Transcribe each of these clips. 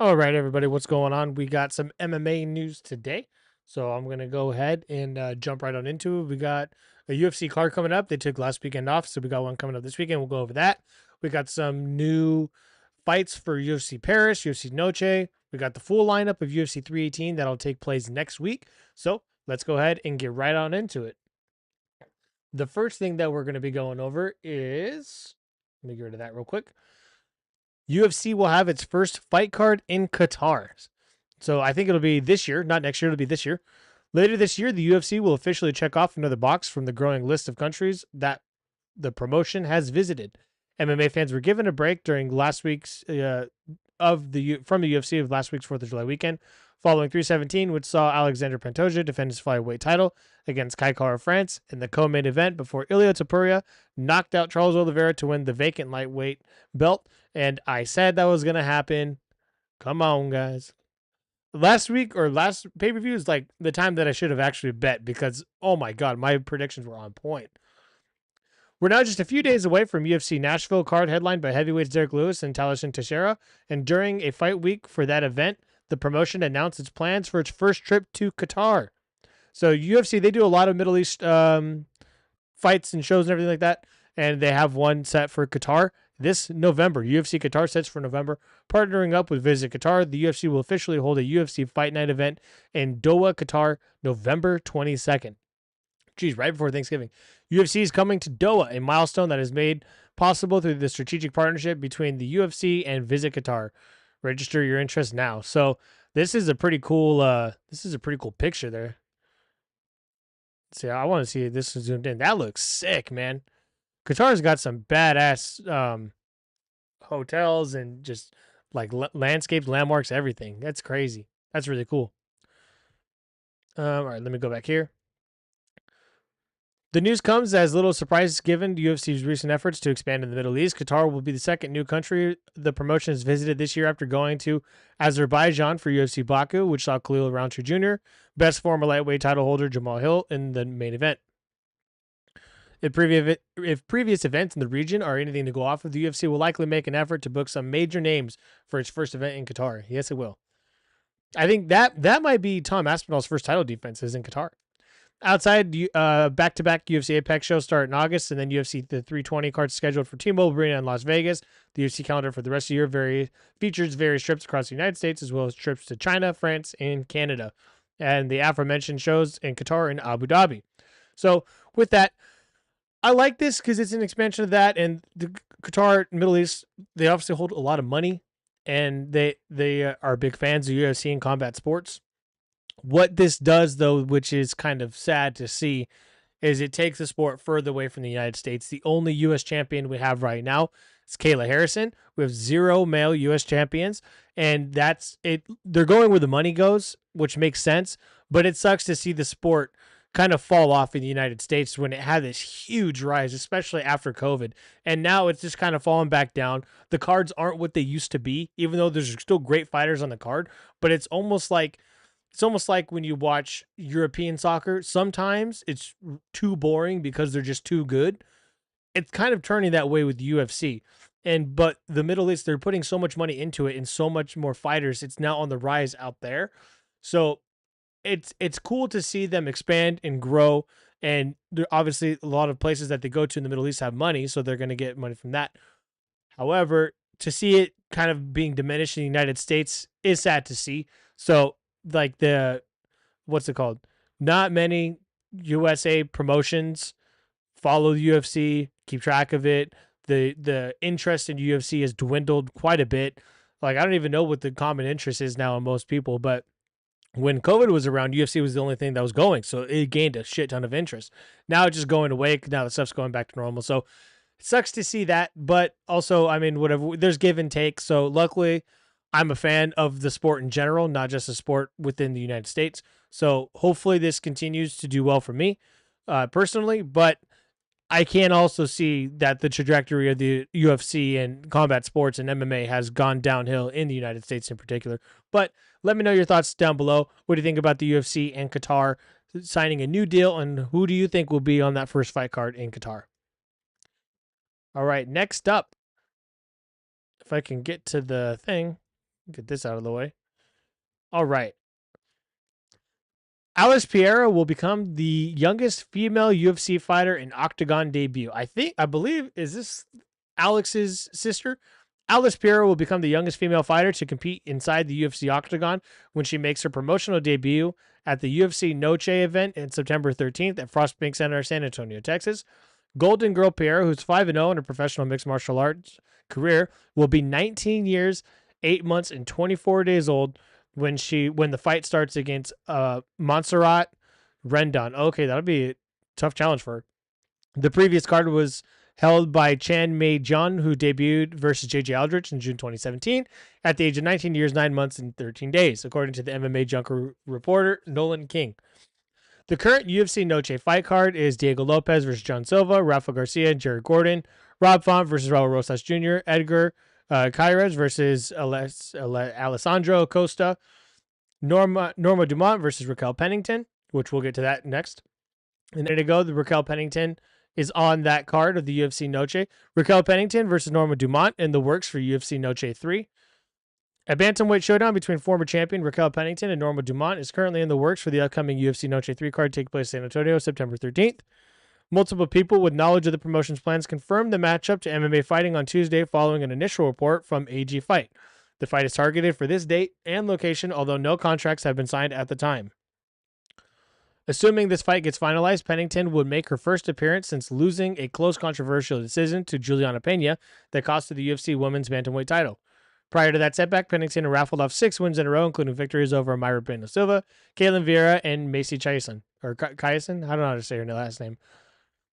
All right, everybody, what's going on? We got some MMA news today. So I'm going to go ahead and jump right on into it. We got a UFC card coming up. They took last weekend off, so we got one coming up this weekend. We'll go over that. We got some new fights for UFC Paris, UFC Noche. We got the full lineup of UFC 318 that'll take place next week. So let's go ahead and get right on into it. The first thing that we're going to be going over is, let me get rid of that real quick. UFC will have its first fight card in Qatar. So I think it'll be this year, not next year, it'll be this year. Later this year, the UFC will officially check off another box from the growing list of countries that the promotion has visited. MMA fans were given a break during last week's from the UFC of last week's 4th of July weekend, following 317, which saw Alexander Pantoja defend his flyweight title against Kai Kara France in the co-main event before Ilia Topuria knocked out Charles Oliveira to win the vacant lightweight belt. And I said that was going to happen. Come on, guys. Last week or last pay-per-view is like the time that I should have actually bet because, oh my God, my predictions were on point. We're now just a few days away from UFC Nashville, card headlined by heavyweights Derek Lewis and Talerson Teixeira. And during a fight week for that event, the promotion announced its plans for its first trip to Qatar. So UFC, they do a lot of Middle East fights and shows and everything like that. And they have one set for Qatar this November. UFC Qatar sets for November. Partnering up with Visit Qatar, the UFC will officially hold a UFC Fight Night event in Doha, Qatar, November 22nd. Geez, right before Thanksgiving. UFC is coming to Doha, a milestone that is made possible through the strategic partnership between the UFC and Visit Qatar. Register your interest now. So this is a pretty cool picture there. See, I want to see if this is zoomed in. That looks sick, man. Qatar's got some badass hotels and just like landscapes, landmarks, everything. That's crazy. That's really cool. All right, let me go back here. The news comes as little surprise given UFC's recent efforts to expand in the Middle East. Qatar will be the second new country the promotion has visited this year after going to Azerbaijan for UFC Baku, which saw Khalil Rountree Jr., best former lightweight title holder Jamal Hill in the main event. If previous events in the region are anything to go off of, the UFC will likely make an effort to book some major names for its first event in Qatar. Yes, it will. I think that might be Tom Aspinall's first title defenses in Qatar. Outside, back-to-back UFC Apex shows start in August, and then UFC the 320 cards scheduled for T-Mobile Arena in Las Vegas. The UFC calendar for the rest of the year features various trips across the United States, as well as trips to China, France, and Canada, and the aforementioned shows in Qatar and Abu Dhabi. So with that, I like this because it's an expansion of that, and the Qatar, Middle East, they obviously hold a lot of money, and they are big fans of UFC and combat sports. What this does, though, which is kind of sad to see, is it takes the sport further away from the United States. The only U.S. champion we have right now is Kayla Harrison. We have 0 male U.S. champions, and that's it. They're going where the money goes, which makes sense, but it sucks to see the sport kind of fall off in the United States when it had this huge rise, especially after COVID. And now it's just kind of falling back down. The cards aren't what they used to be, even though there's still great fighters on the card, but it's almost like when you watch European soccer. Sometimes it's too boring because they're just too good. It's kind of turning that way with UFC. But the Middle East, they're putting so much money into it and so much more fighters. It's now on the rise out there. So it's cool to see them expand and grow. And there obviously a lot of places that they go to in the Middle East have money, so they're going to get money from that. However, to see it kind of being diminished in the United States is sad to see. So like what's it called? Not many USA promotions follow the UFC, keep track of it. The interest in UFC has dwindled quite a bit. Like I don't even know what the common interest is now in most people, but when COVID was around, UFC was the only thing that was going, so it gained a shit ton of interest. Now it's just going away. Now the stuff's going back to normal. So it sucks to see that, but also, I mean, whatever. There's give and take. So luckily, I'm a fan of the sport in general, not just a sport within the United States. So hopefully this continues to do well for me personally, but I can also see that the trajectory of the UFC and combat sports and MMA has gone downhill in the United States in particular. But let me know your thoughts down below. What do you think about the UFC and Qatar signing a new deal, and who do you think will be on that first fight card in Qatar? All right, next up, if I can get to the thing. Get this out of the way. All right. Alice Pereira will become the youngest female UFC fighter in Octagon debut. I believe, is this Alex's sister? Alice Pereira will become the youngest female fighter to compete inside the UFC Octagon when she makes her promotional debut at the UFC Noche event in September 13th at Frostbank Center, San Antonio, Texas. Golden Girl Pereira, who's 5-0 in her professional mixed martial arts career, will be 19 years, 8 months, and 24 days old when the fight starts against Montserrat Rendon. Okay, that'll be a tough challenge for her. The previous card was held by Chan Mei Jun, who debuted versus JJ Aldrich in June 2017 at the age of 19 years, 9 months, and 13 days, according to the MMA Junker reporter Nolan King. The current UFC Noche fight card is Diego Lopez versus John Silva, Rafa Garcia and Jared Gordon, Rob Font versus Raul Rosas Jr., Edgar Caires versus Alessandro Costa, Norma Dumont versus Raquel Pennington, which we'll get to that next. And there to go, the Raquel Pennington is on that card of the UFC Noche. Raquel Pennington versus Norma Dumont in the works for UFC Noche 3. A bantamweight showdown between former champion Raquel Pennington and Norma Dumont is currently in the works for the upcoming UFC Noche 3 card taking place in San Antonio, September 13th. Multiple people with knowledge of the promotion's plans confirmed the matchup to MMA Fighting on Tuesday following an initial report from AG Fight. The fight is targeted for this date and location, although no contracts have been signed at the time. Assuming this fight gets finalized, Pennington would make her first appearance since losing a close controversial decision to Juliana Pena that costed the UFC Women's Bantamweight title. Prior to that setback, Pennington raffled off 6 wins in a row, including victories over Mayra Pena Silva, Caitlin Vieira, and Macy Chiasson. Or Chiasson? I don't know how to say her last name.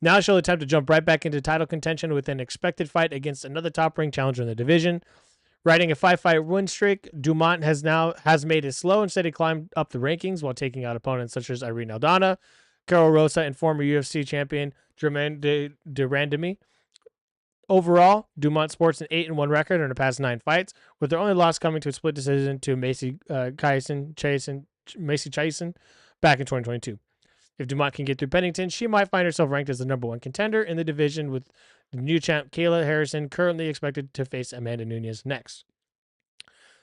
Now she'll attempt to jump right back into title contention with an expected fight against another top-ranked challenger in the division. Riding a 5-fight win streak, Dumont has made it slow and steady climb up the rankings while taking out opponents such as Irene Aldana, Carol Rosa, and former UFC champion Germaine de Randamie. Overall, Dumont sports an 8-1 record in her past 9 fights, with their only loss coming to a split decision to Macy Chiasson back in 2022. If Dumont can get through Pennington, she might find herself ranked as the number 1 contender in the division, with the new champ Kayla Harrison currently expected to face Amanda Nunes next.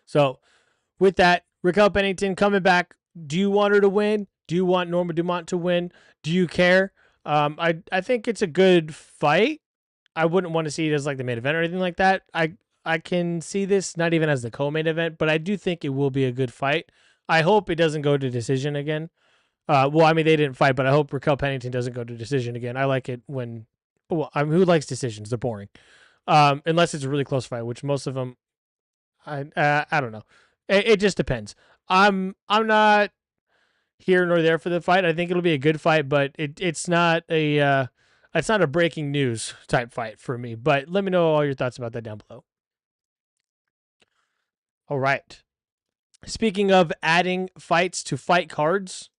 So, with that, Raquel Pennington coming back. Do you want her to win? Do you want Norma Dumont to win? Do you care? I think it's a good fight. I wouldn't want to see it as like the main event or anything like that. I can see this not even as the co-main event, but I do think it will be a good fight. I hope it doesn't go to decision again. Well, I mean, they didn't fight, but I hope Raquel Pennington doesn't go to decision again. I like it when, well, I mean, who likes decisions? They're boring. Unless it's a really close fight, which most of them, I don't know. It just depends. I'm not here nor there for the fight. I think it'll be a good fight, but it's not a breaking news type fight for me. But let me know all your thoughts about that down below. All right. Speaking of adding fights to fight cards,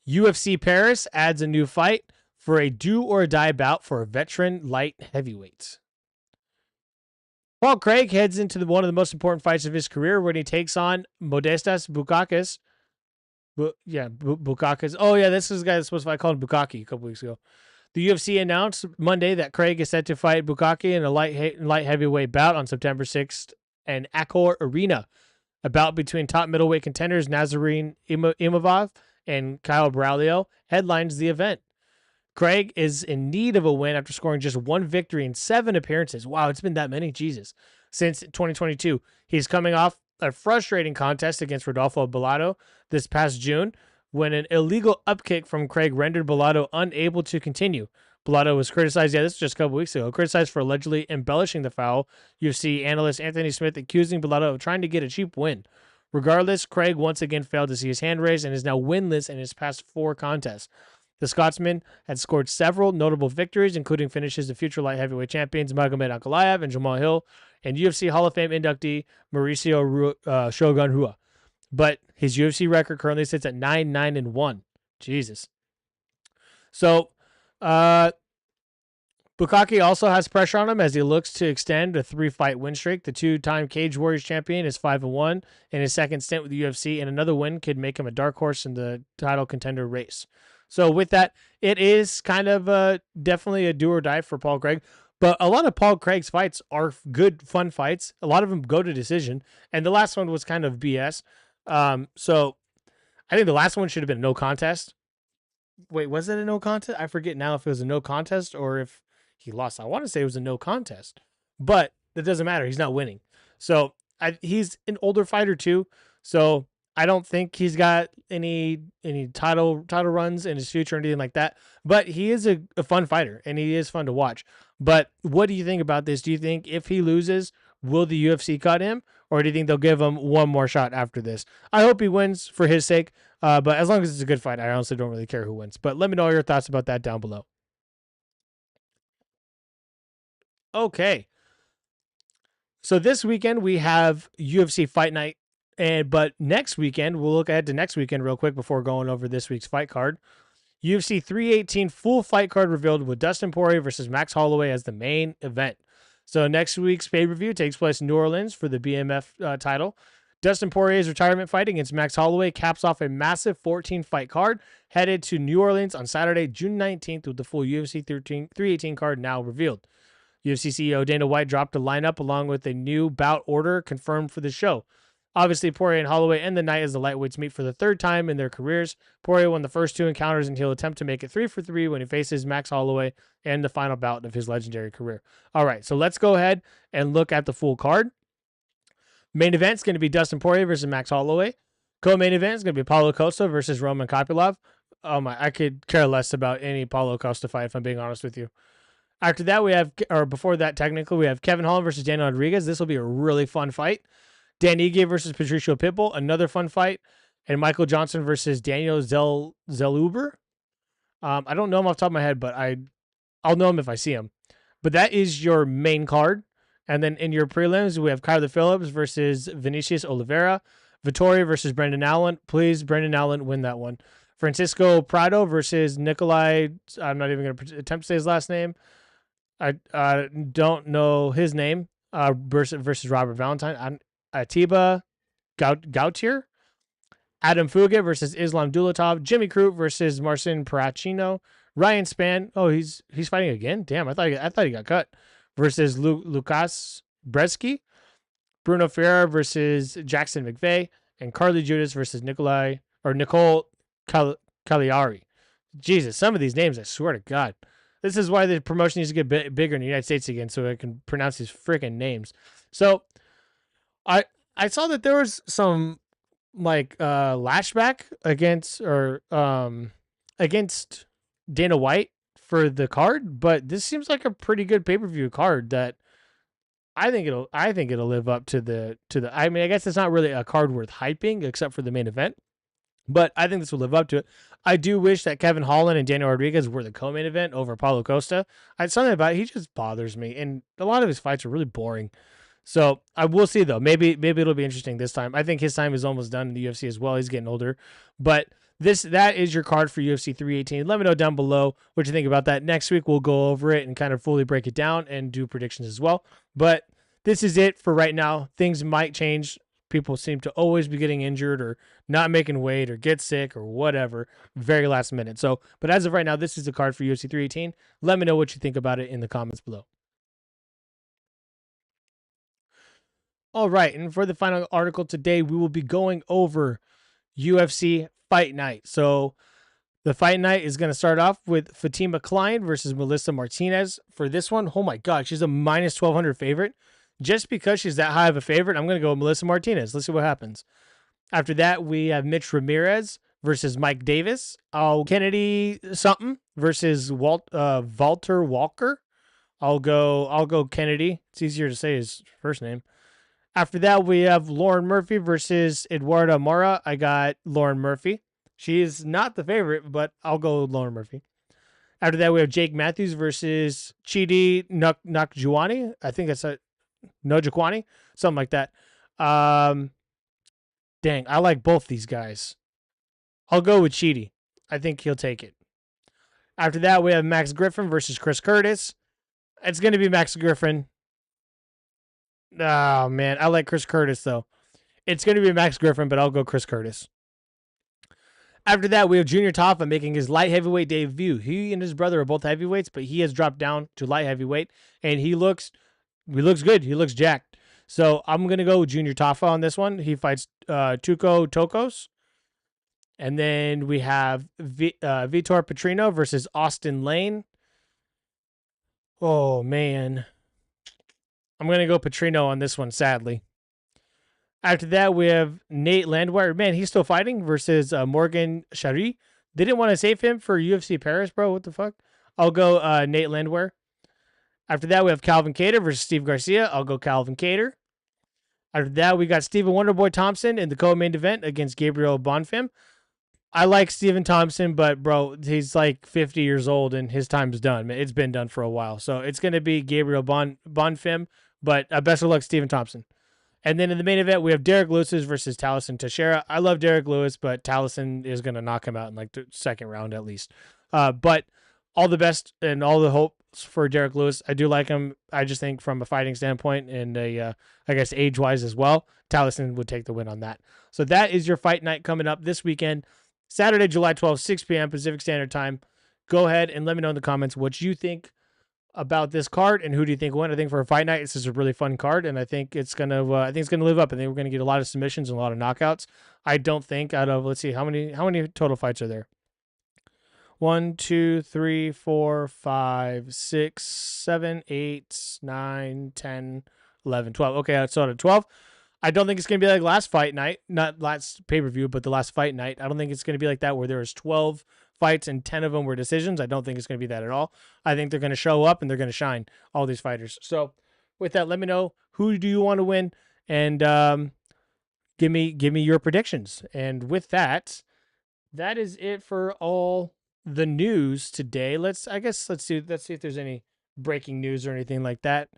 UFC Paris adds a new fight for a do-or-die bout for veteran light heavyweights. Paul Craig heads into one of the most important fights of his career when he takes on Modestas Bukakas. Bukakas. Oh, yeah, this is the guy that's supposed to fight called Bukaki a couple weeks ago. The UFC announced Monday that Craig is set to fight Bukaki in a light heavyweight bout on September 6th in Accor Arena. A bout between top middleweight contenders Nazarene Imavov and Kyle Braulio headlines the event. Craig is in need of a win after scoring just 1 victory in 7 appearances. Wow, it's been that many. Jesus. Since 2022. He's coming off a frustrating contest against Rodolfo Bellato this past June when an illegal upkick from Craig rendered Bellato unable to continue. Bellato was criticized, this was just a couple weeks ago, criticized for allegedly embellishing the foul. UFC analyst Anthony Smith accusing Bellato of trying to get a cheap win. Regardless, Craig once again failed to see his hand raised and is now winless in his past 4 contests. The Scotsman had scored several notable victories, including finishes of future light heavyweight champions Magomed Ankalaev and Jamal Hill, and UFC Hall of Fame inductee Mauricio Shogun Rua. But his UFC record currently sits at 9-9-1. Jesus. So, Bukaki also has pressure on him as he looks to extend a 3-fight win streak. The 2-time Cage Warriors champion is 5-1 in his second stint with the UFC, and another win could make him a dark horse in the title contender race. So with that, it is kind of definitely a do or die for Paul Craig. But a lot of Paul Craig's fights are good, fun fights. A lot of them go to decision, and the last one was kind of BS. So I think the last one should have been no contest. Wait, was it a no contest? I forget now if it was a no contest or if he lost. I want to say it was a no contest, but that doesn't matter. He's not winning. So he's an older fighter too. So I don't think he's got any title runs in his future or anything like that. But he is a fun fighter and he is fun to watch. But what do you think about this? Do you think if he loses, will the UFC cut him, or do you think they'll give him one more shot after this? I hope he wins for his sake. But as long as it's a good fight, I honestly don't really care who wins. But let me know your thoughts about that down below. Okay. So this weekend we have UFC Fight Night. But next weekend, we'll look ahead to next weekend real quick before going over this week's fight card. UFC 318 full fight card revealed with Dustin Poirier versus Max Holloway as the main event. So next week's pay-per-view takes place in New Orleans for the BMF title. Dustin Poirier's retirement fight against Max Holloway caps off a massive 14-fight card headed to New Orleans on Saturday, June 19th, with the full UFC 318 card now revealed. UFC CEO Dana White dropped a lineup along with a new bout order confirmed for the show. Obviously, Poirier and Holloway end the night as the lightweights meet for the third time in their careers. Poirier won the first two encounters and he'll attempt to make it 3-for-3 when he faces Max Holloway in the final bout of his legendary career. All right, so let's go ahead and look at the full card. Main event is going to be Dustin Poirier versus Max Holloway. Co-main event is going to be Paulo Costa versus Roman Kopylov. Oh my, I could care less about any Paulo Costa fight if I'm being honest with you. After that, we have, or before that, technically, we have Kevin Holland versus Daniel Rodriguez. This will be a really fun fight. Dan Ige versus Patricio Pitbull, another fun fight. And Michael Johnson versus Daniel Zeluber. I don't know him off the top of my head, but I'll know him if I see him. But that is your main card. And then in your prelims, we have Kyler Phillips versus Vinicius Oliveira. Vittori versus Brendan Allen. Please, Brendan Allen, win that one. Francisco Prado versus Nikolai. I'm not even going to attempt to say his last name. I don't know his name. Versus Robert Valentine. Atiba Gautier. Adam Fuga versus Islam Dulatov. Jimmy Crute versus Marcin Parachino. Ryan Spann. Oh, he's fighting again. Damn, I thought he got cut. Versus Lukas Bresky. Bruno Ferreira versus Jackson McVeigh. And Carly Judas versus Nicole Cagliari. Jesus, some of these names, I swear to God. This is why the promotion needs to get bigger in the United States again so I can pronounce these freaking names. So I saw that there was some like lashback against Dana White for the card, but this seems like a pretty good pay-per-view card that I think it'll live up to the I mean, I guess it's not really a card worth hyping except for the main event, but I think this will live up to it. I do wish that Kevin Holland and Daniel Rodriguez were the co-main event over Paulo Costa. Something about it, he just bothers me, and a lot of his fights are really boring. So I will see though. Maybe it'll be interesting this time. I think his time is almost done in the UFC as well. He's getting older, but that is your card for UFC 318. Let me know down below what you think about that. Next week we'll go over it and kind of fully break it down and do predictions as well. But this is it for right now. Things might change. People seem to always be getting injured or not making weight or get sick or whatever very last minute. So, but as of right now, this is the card for UFC 318. Let me know what you think about it in the comments below. All right, and for the final article today, we will be going over UFC Fight Night. So the Fight Night is going to start off with Fatima Klein versus Melissa Martinez. For this one, oh my God, she's a minus 1,200 favorite. Just because she's that high of a favorite, I'm going to go with Melissa Martinez. Let's see what happens. After that, we have Mitch Ramirez versus Mike Davis. Kennedy something versus Walter Walker. I'll go Kennedy. It's easier to say his first name. After that, we have Lauren Murphy versus Eduarda Mora. I got Lauren Murphy. She is not the favorite, but I'll go with Lauren Murphy. After that, we have Jake Matthews versus Chidi Nakjuani. I think that's a Nojaquani, something like that. Dang, I like both these guys. I'll go with Chidi. I think he'll take it. After that, we have Max Griffin versus Chris Curtis. It's going to be Max Griffin. Oh, man. I like Chris Curtis, though. It's going to be Max Griffin, but I'll go Chris Curtis. After that, we have Junior Taffa making his light heavyweight debut. He and his brother are both heavyweights, but he has dropped down to light heavyweight, and he looks good. He looks jacked. So I'm gonna go with Junior Taffa on this one. He fights Tuco Tokos, and then we have Vitor Petrino versus Austin Lane. Oh man, I'm gonna go Petrino on this one. Sadly. After that, we have Nate Landwehr. Man, he's still fighting versus Morgan Shari. They didn't want to save him for UFC Paris, bro. What the fuck? I'll go Nate Landwehr. After that, we have Calvin Kattar versus Steve Garcia. I'll go Calvin Kattar. After that, we got Stephen Wonderboy Thompson in the co-main event against Gabriel Bonfim. I like Stephen Thompson, but bro, he's like 50 years old and his time's done. It's been done for a while. So it's going to be Gabriel Bonfim, but best of luck, Stephen Thompson. And then in the main event, we have Derek Lewis versus Taliesin Teixeira. I love Derek Lewis, but Taliesin is going to knock him out in like the second round at least. But all the best and all the hopes for Derek Lewis. I do like him. I just think from a fighting standpoint and I guess age-wise as well, Taliesin would take the win on that. So that is your fight night coming up this weekend, Saturday, July 12th, 6 p.m. Pacific Standard Time. Go ahead and let me know in the comments what you think about this card and who do you think won. I think for a fight night, this is a really fun card, and I think it's gonna live up. I think we're gonna get a lot of submissions and a lot of knockouts. I don't think out of, let's see, how many total fights are there? 1, 2, 3, 4, 5, 6, 7, 8, 9, 10, 11, 12. Okay, so out of 12. I don't think it's going to be like last fight night, not last pay-per-view, but the last fight night. I don't think it's going to be like that where there was 12 fights and 10 of them were decisions. I don't think it's going to be that at all. I think they're going to show up and they're going to shine, all these fighters. So with that, let me know who do you want to win, and give me your predictions. And with that, that is it for all the news today. Let's see if there's any breaking news or anything like that.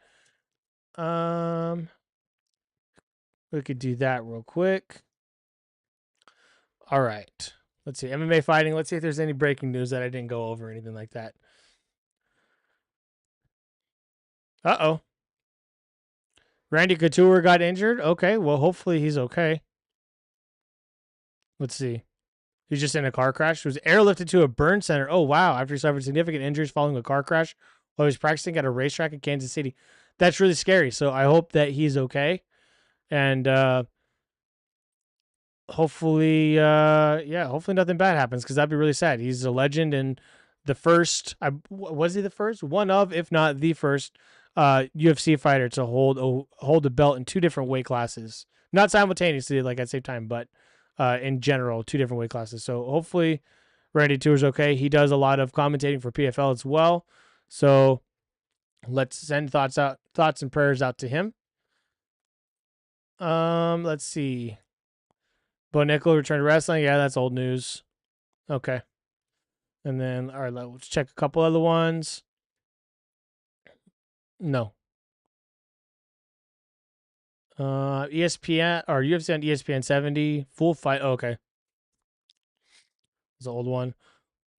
We could do that real quick. All right. Let's see. MMA fighting. Let's see if there's any breaking news that I didn't go over or anything like that. Uh-oh. Randy Couture got injured? Okay. Well, hopefully he's okay. Let's see. He's just in a car crash. He was airlifted to a burn center. Oh, wow. After he suffered significant injuries following a car crash while he was practicing at a racetrack in Kansas City. That's really scary. So I hope that he's okay. And hopefully nothing bad happens, because that'd be really sad. He's a legend and the first, was he the first? One of, if not the first, UFC fighter to hold a belt in 2 different weight classes. Not simultaneously, like at the same time, but in general, 2 different weight classes. So hopefully Randy Couture's okay. He does a lot of commentating for PFL as well. So let's send thoughts and prayers out to him. Let's see. Bo Nickel returned to wrestling. Yeah, that's old news. Okay. And then, all right, let's check a couple other ones. No. ESPN or UFC on ESPN 70 full fight. Oh, okay. It's an old one.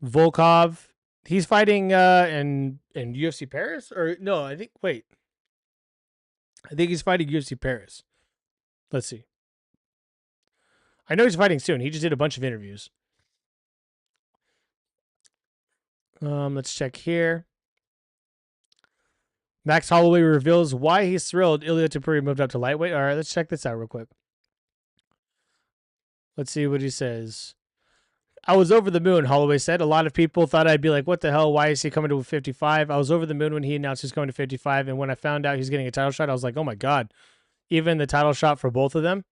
Volkov. He's fighting in UFC Paris, or no? I think he's fighting UFC Paris. Let's see. I know he's fighting soon. He just did a bunch of interviews. Let's check here. Max Holloway reveals why he's thrilled Ilia Topuria moved up to lightweight. All right, let's check this out real quick. Let's see what he says. I was over the moon, Holloway said. A lot of people thought I'd be like, what the hell? Why is he coming to 55? I was over the moon when he announced he's going to 55. And when I found out he's getting a title shot, I was like, oh my God. Even the title shot for both of them.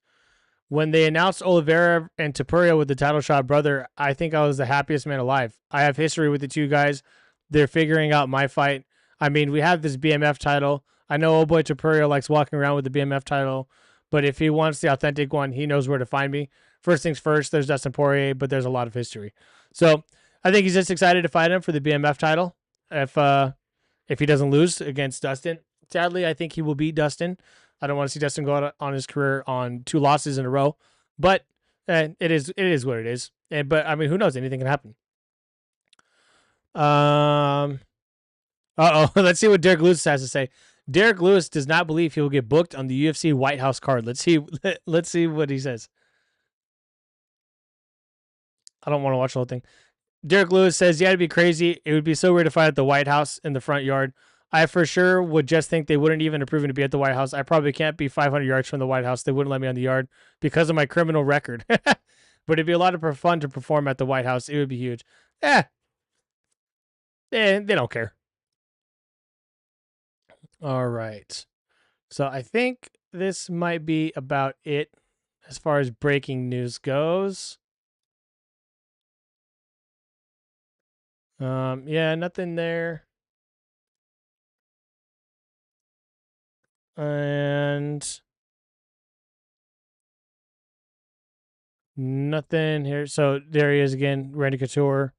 When they announced Oliveira and Topuria with the title shot brother, I think I was the happiest man alive. I have history with the 2 guys. They're figuring out my fight. I mean, we have this BMF title. I know old boy Topuria likes walking around with the BMF title, but if he wants the authentic one, he knows where to find me. First things first, there's Dustin Poirier, but there's a lot of history. So I think he's just excited to fight him for the BMF title if he doesn't lose against Dustin. Sadly, I think he will beat Dustin. I don't want to see Dustin go out on his career on 2 losses in a row, but it is what it is. But I mean, who knows? Anything can happen. Let's see what Derek Lewis has to say. Derek Lewis does not believe he will get booked on the UFC White House card. Let's see what he says. I don't want to watch the whole thing. Derek Lewis says, yeah, it'd be crazy. It would be so weird to fight at the White House in the front yard. I for sure would just think they wouldn't even approve me to be at the White House. I probably can't be 500 yards from the White House. They wouldn't let me on the yard because of my criminal record. But it'd be a lot of fun to perform at the White House. It would be huge. They don't care. All right. So I think this might be about it as far as breaking news goes. Yeah, nothing there. And nothing here. So there he is again, Randy Couture.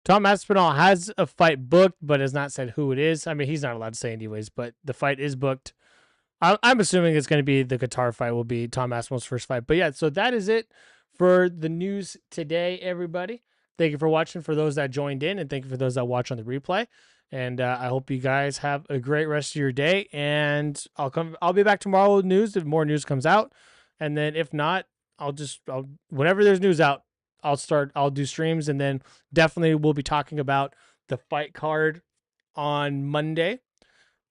Tom Aspinall has a fight booked, but has not said who it is. I mean, he's not allowed to say anyways, but the fight is booked. I'm assuming it's going to be the Qatar fight will be Tom Aspinall's first fight. But yeah, so that is it for the news today, everybody. Thank you for watching for those that joined in, and thank you for those that watch on the replay. And I hope you guys have a great rest of your day. And I'll be back tomorrow with news if more news comes out. And then if not, whenever there's news out, I'll do streams, and then definitely we'll be talking about the fight card on Monday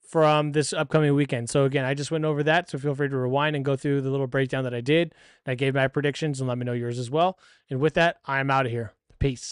from this upcoming weekend. So again, I just went over that, so feel free to rewind and go through the little breakdown that I did. I gave my predictions, and let me know yours as well. And with that, I'm out of here. Peace.